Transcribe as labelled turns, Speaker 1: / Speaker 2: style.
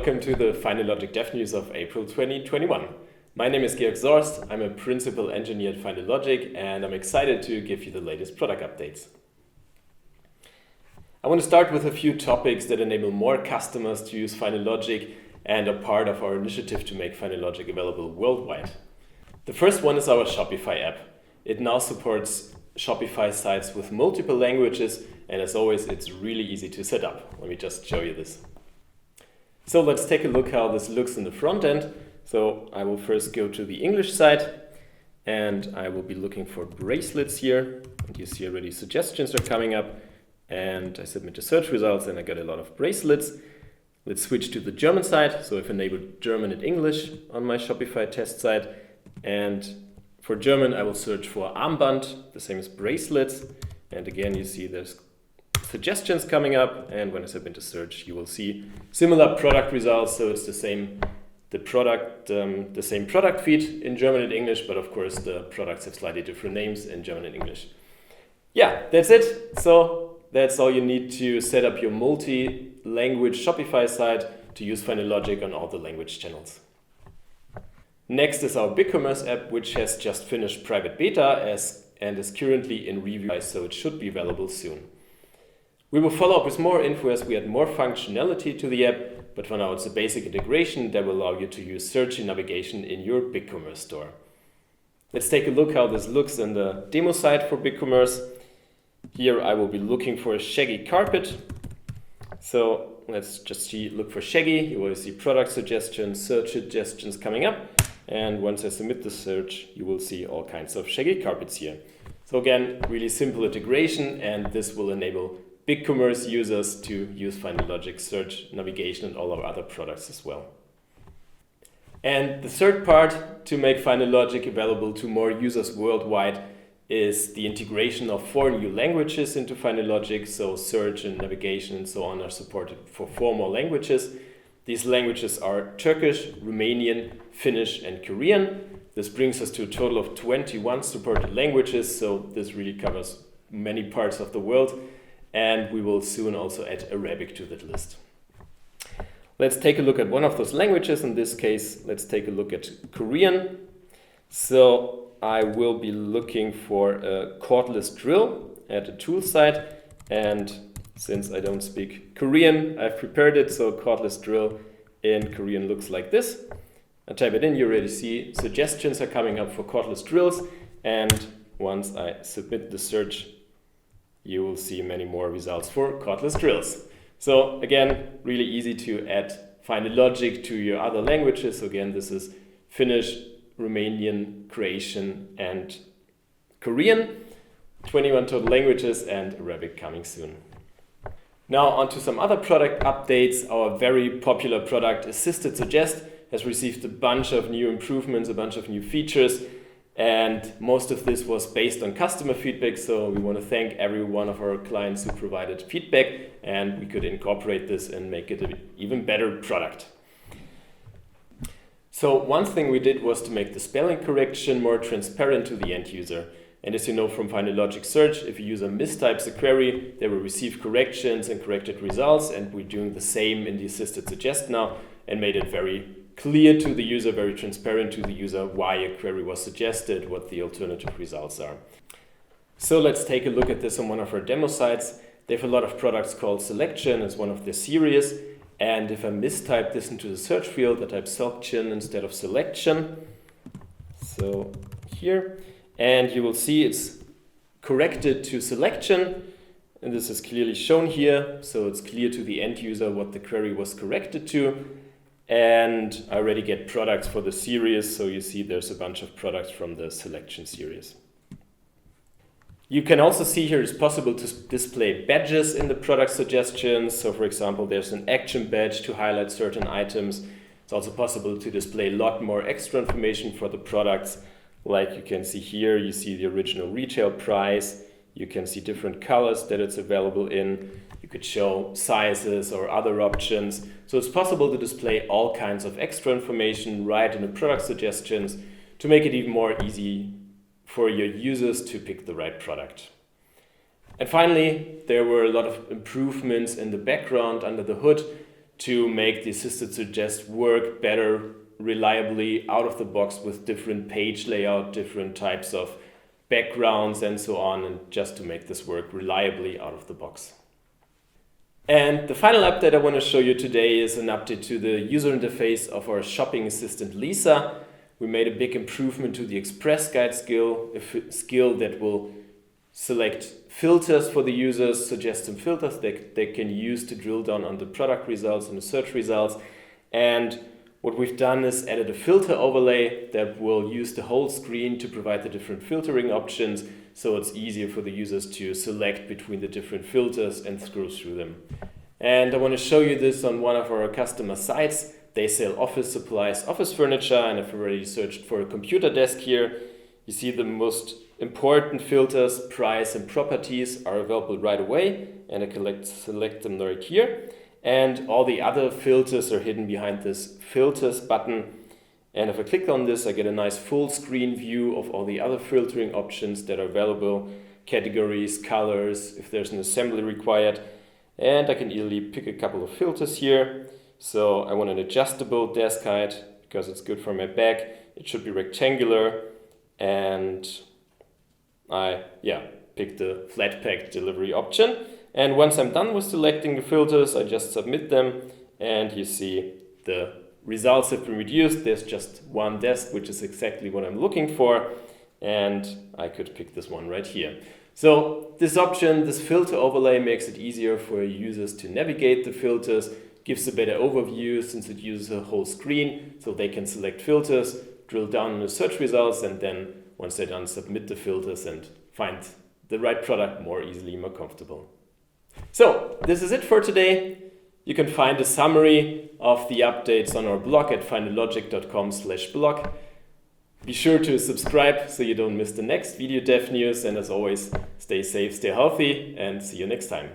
Speaker 1: Welcome to the Findologic Dev News of April 2021. My name is Georg Sort. I'm a principal engineer at Findologic and I'm excited to give you the latest product updates. I want to start with a few topics that enable more customers to use Findologic and are part of our initiative to make Findologic available worldwide. The first one is our Shopify app. It now supports Shopify sites with multiple languages, and as always, it's really easy to set up. Let me just show you this. So let's take a look how this looks in the front end. So I will first go to the English side and I will be looking for bracelets here. And you see already suggestions are coming up and I submit the search results and I got a lot of bracelets. Let's switch to the German side. So I've enabled German and English on my Shopify test site. And for German, I will search for Armband, the same as bracelets. And again, you see there's suggestions coming up, and when I submit a search, you will see similar product results. So it's the same product feed in German and English, but of course the products have slightly different names in German and English. Yeah, that's it. So that's all you need to set up your multi-language Shopify site to use Findologic on all the language channels. Next is our BigCommerce app, which has just finished private beta and is currently in review, so it should be available soon. We will follow up with more info as we add more functionality to the app, but for now it's a basic integration that will allow you to use search and navigation in your BigCommerce store. Let's take a look how this looks in the demo site for BigCommerce. Here I will be looking for a shaggy carpet. So let's just look for shaggy. You will see product suggestions, search suggestions coming up. And once I submit the search, you will see all kinds of shaggy carpets here. So again, really simple integration, and this will enable BigCommerce users to use Findologic search, navigation, and all our other products as well. And the third part to make Findologic available to more users worldwide is the integration of 4 new languages into Findologic. So search and navigation and so on are supported for 4 more languages. These languages are Turkish, Romanian, Finnish, and Korean. This brings us to a total of 21 supported languages. So this really covers many parts of the world. And we will soon also add Arabic to that list. Let's take a look at one of those languages. In this case, let's take a look at Korean. So I will be looking for a cordless drill at a tool site. And since I don't speak Korean, I've prepared it. So cordless drill in Korean looks like this. I type it in, you already see suggestions are coming up for cordless drills. And once I submit the search, you will see many more results for cordless drills. So again, really easy to add Findologic to your other languages. So again, this is Finnish, Romanian, Croatian, and Korean. 21 total languages and Arabic coming soon. Now on to some other product updates. Our very popular product Assisted Suggest has received a bunch of new improvements, a bunch of new features. And most of this was based on customer feedback, so we want to thank every one of our clients who provided feedback, and we could incorporate this and make it an even better product. So one thing we did was to make the spelling correction more transparent to the end user. And as you know from Findologic Search, if a user mistypes a query, they will receive corrections and corrected results, and we're doing the same in the Assisted Suggest now and made it very clear to the user, very transparent to the user why a query was suggested, what the alternative results are. So let's take a look at this on one of our demo sites. They have a lot of products called Selection as one of their series. And if I mistype this into the search field, I type Selection instead of Selection. So here, and you will see it's corrected to Selection. And this is clearly shown here. So it's clear to the end user what the query was corrected to. And I already get products for the series, so you see there's a bunch of products from the Selection series. You can also see here it's possible to display badges in the product suggestions. So for example, there's an action badge to highlight certain items. It's also possible to display a lot more extra information for the products. Like you can see here, you see the original retail price. You can see different colors that it's available in. You could show sizes or other options. So it's possible to display all kinds of extra information right in the product suggestions to make it even more easy for your users to pick the right product. And finally, there were a lot of improvements in the background under the hood to make the assisted suggest work better, reliably out of the box with different page layout, different types of backgrounds and so on, and just to make this work reliably out of the box. And the final update I want to show you today is an update to the user interface of our shopping assistant Lisa. We made a big improvement to the Express Guide skill, a skill that will select filters for the users, suggest some filters that they can use to drill down on the product results and the search results. And what we've done is added a filter overlay that will use the whole screen to provide the different filtering options, so it's easier for the users to select between the different filters and scroll through them. And I want to show you this on one of our customer sites. They sell office supplies, office furniture, and I've already searched for a computer desk here. You see the most important filters, price and properties are available right away, and I can select them right here. And all the other filters are hidden behind this filters button. And if I click on this, I get a nice full screen view of all the other filtering options that are available, categories, colors, if there's an assembly required. And I can easily pick a couple of filters here. So I want an adjustable desk height because it's good for my back. It should be rectangular. And I pick the flat pack delivery option. And once I'm done with selecting the filters, I just submit them, and you see the results have been reduced. There's just one desk, which is exactly what I'm looking for, and I could pick this one right here. So this option, this filter overlay, makes it easier for users to navigate the filters, gives a better overview since it uses a whole screen, so they can select filters, drill down on the search results, and then once they're done, submit the filters and find the right product more easily, more comfortable. So this is it for today. You can find a summary of the updates on our blog at findologic.com/blog. Be sure to subscribe so you don't miss the next video dev news. And as always, stay safe, stay healthy, and see you next time.